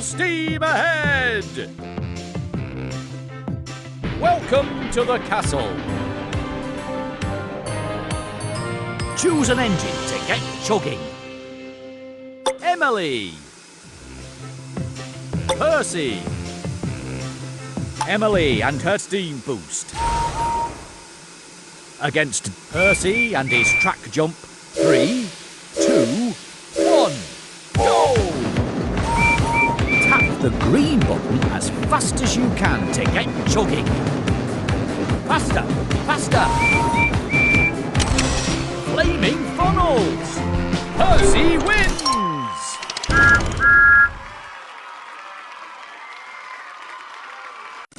steam ahead! Welcome to the castle. Choose an engine to get chugging. Emily. Percy. Emily and her steam boost. Against Percy and his track jump. 3, 2, 1, go! Tap the green button as fast as you can to get chugging. Faster, faster! Flaming funnels! Percy wins!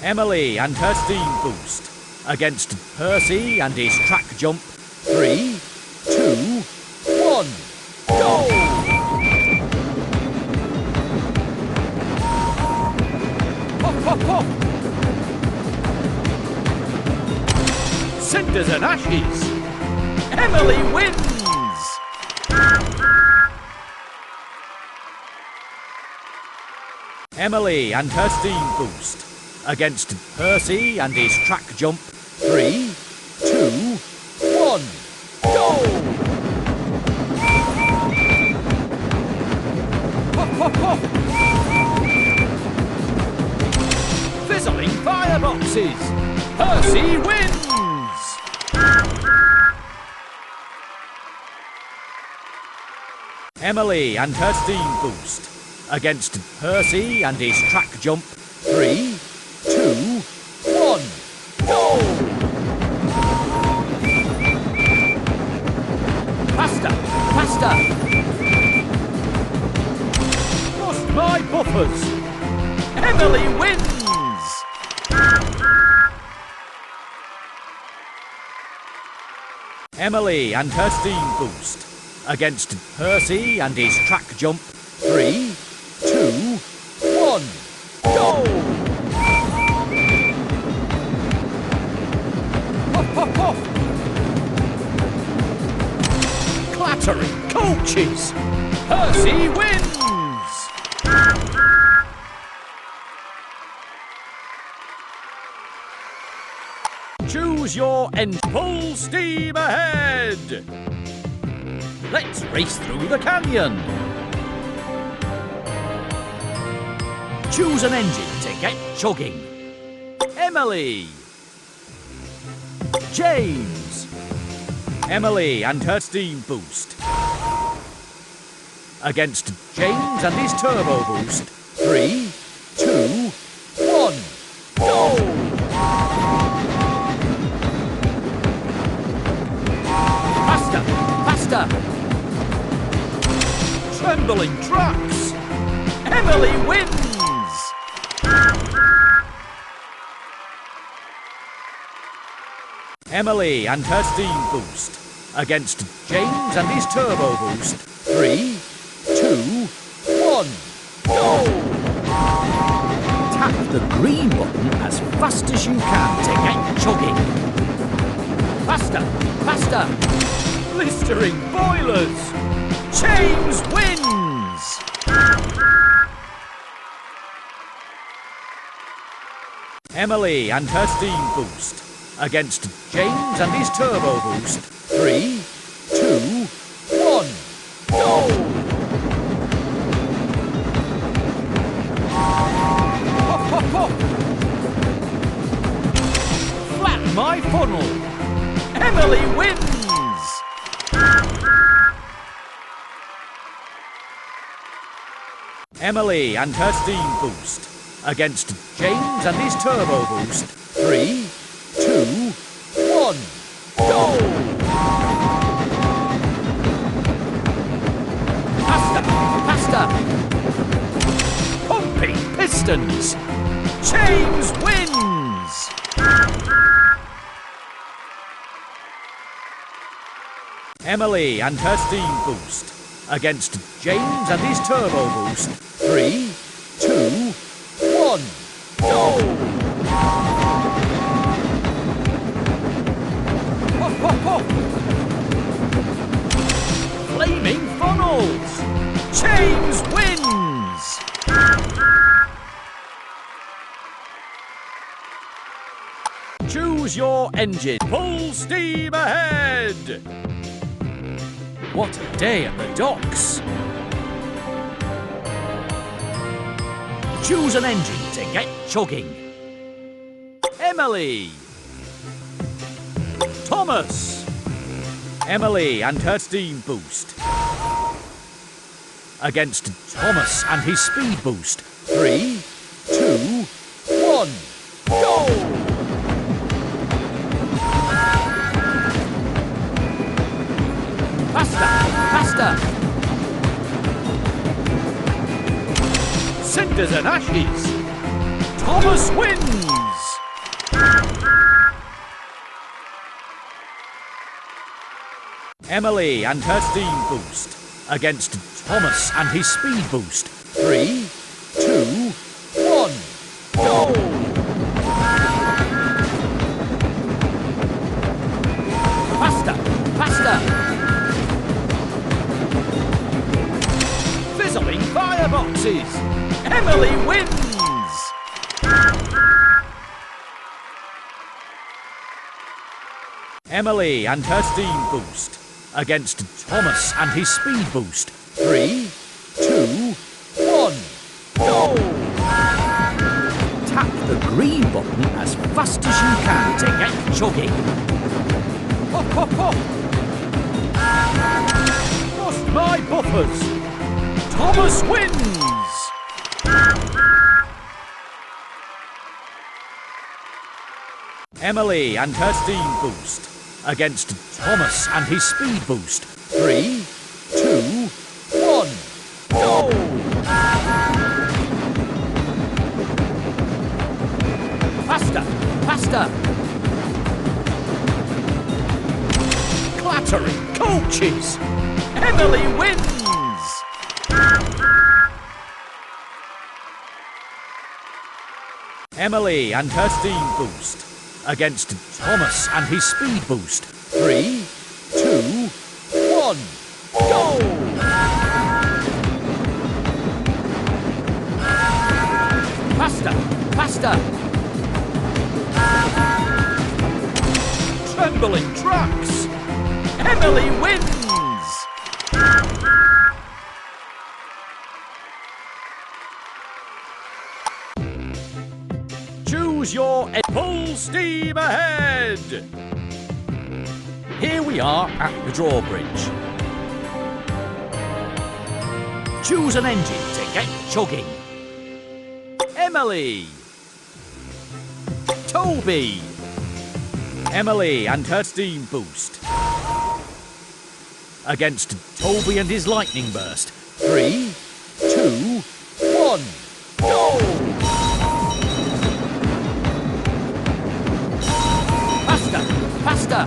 Emily and her steam boost. Against Percy and his track jump. 3, 2, 1, go! Pop, pop, pop! Cinders and ashes! Emily wins! Emily and her steam boost. Against Percy and his track jump. 3, 2, 1, go! Pop, pop, pop! Fizzling fireboxes! Percy wins! Emily and her steam boost. Against Percy and his track jump. 3, 2, 1, go! Faster, faster! Lost my buffers! Emily wins! Emily and her steam boost. Against Percy and his track jump. 3, 2, 1, go! Pop, pop, pop! Clattering coaches! Percy wins! Choose your end. Full steam ahead! Let's race through the canyon! Choose an engine to get chugging. Emily. James. Emily and her steam boost. Against James and his turbo boost. 3, 2, 1, go! Faster, faster! Trembling tracks! Emily wins! Emily and her steam boost. Against James and his turbo boost. 3, 2, 1, go! Tap the green button as fast as you can to get chugging. Faster, faster! Blistering boilers! James wins! Emily and her steam boost. Against James and his turbo boost. 3, 2, 1, go! Pop, pop, pop! Flat my funnel! Emily wins! Emily and her steam boost. Against James and his turbo boost. 3, 2, 1, go! Faster, faster! Pumping pistons! James wins! Emily and her steam boost. Against James and his turbo boost. 3, 2, 1, go! Pop, pop, pop! Flaming funnels! James wins! Choose your engine. Full steam ahead! What a day at the docks! Choose an engine to get chugging. Emily. Thomas. Emily and her steam boost. Against Thomas and his speed boost. 3, 2, 1, go! Faster, faster! Cinders and ashes! Thomas wins! Emily and her steam boost against Thomas and his speed boost. 3, 2, 1, go! Faster, faster! Fizzling fireboxes! Emily wins! Emily and her steam boost against Thomas and his speed boost. 3, 2, 1, go! Tap the green button as fast as you can to get chugging. Hop, hop, hop! Lost my buffers! Thomas wins! Emily and her steam boost against Thomas and his speed boost. 3, 2, 1, go! Faster, faster! Clattering coaches! Emily wins! Emily and her steam boost against Thomas and his speed boost. 3, 2, 1, go! Faster, faster! Trembling tracks! Emily wins! Choose your full steam ahead! Here we are at the drawbridge. Choose an engine to get chugging. Emily. Toby. Emily and her steam boost. Against Toby and his lightning burst. 3, 2, 1, go! Faster, faster!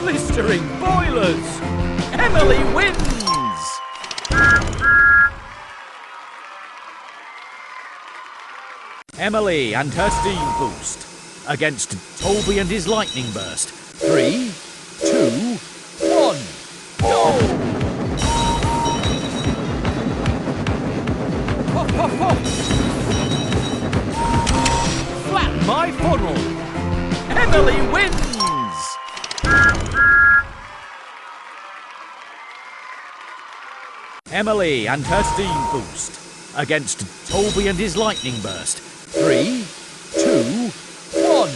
Blistering boilers! Emily wins! Emily and her steam boost against Toby and his lightning burst. 3, 2, 1, go! Hop, hop, hop! Flatten my funnel! Emily wins! Emily and her steam boost against Toby and his lightning burst. 3, 2, 1,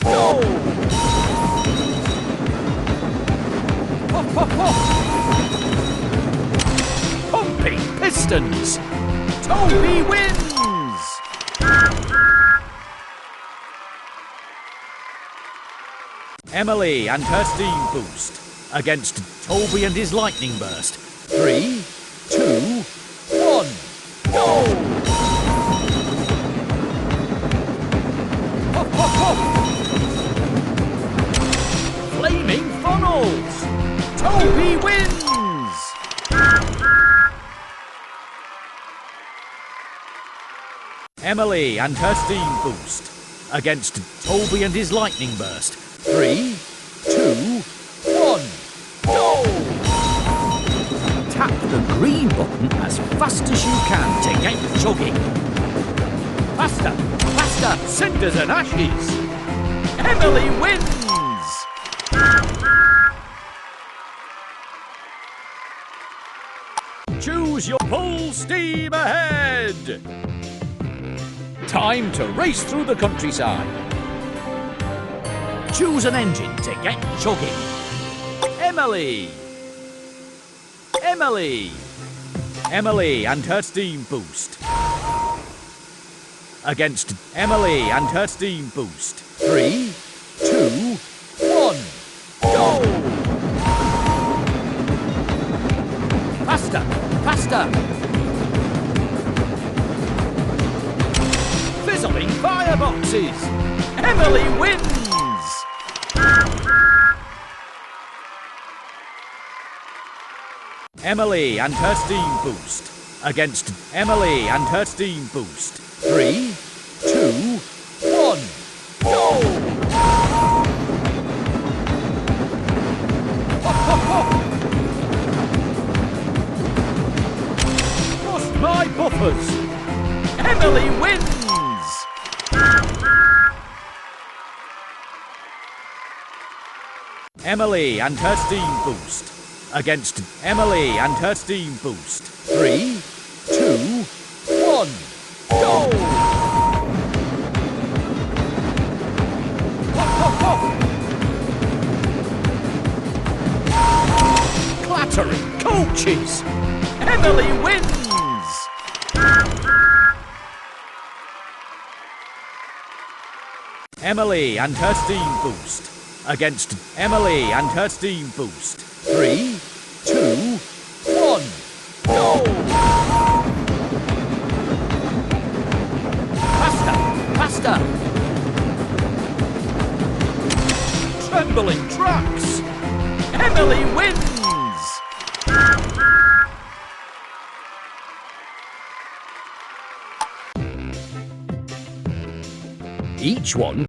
go! Hop, hop, hop! Pumping pistons! Toby wins! Emily and her steam boost against Toby and his lightning burst. 3, 2, 1, go! Hop, hop, hop! Flaming funnels! Toby wins! Emily and her steam boost against Toby and his lightning burst. 3, 2, 1, go! Tap the green button as fast as you can to get chugging. Faster, faster, cinders and ashes! Emily wins! Choose your full steam ahead! Time to race through the countryside. Choose an engine to get chugging. Emily! Emily! Emily and her steam boost. Against Emily and her steam boost. 3, 2, 1, go! Faster! Faster! Fizzling fireboxes! Emily wins! Emily and her steam boost. Against Emily and her steam boost. 3, 2, 1, go! Hop, hop, hop! Lost my buffers! Emily wins! Emily and her steam boost. Against Emily and her steam boost. 3, 2, 1, go! Hop, hop, hop! Clattering coaches! Emily wins! Emily and her steam boost. Against Emily and her steam boost. 3, 2, 1, go! Faster! Faster! Trembling tracks! Emily wins! Each one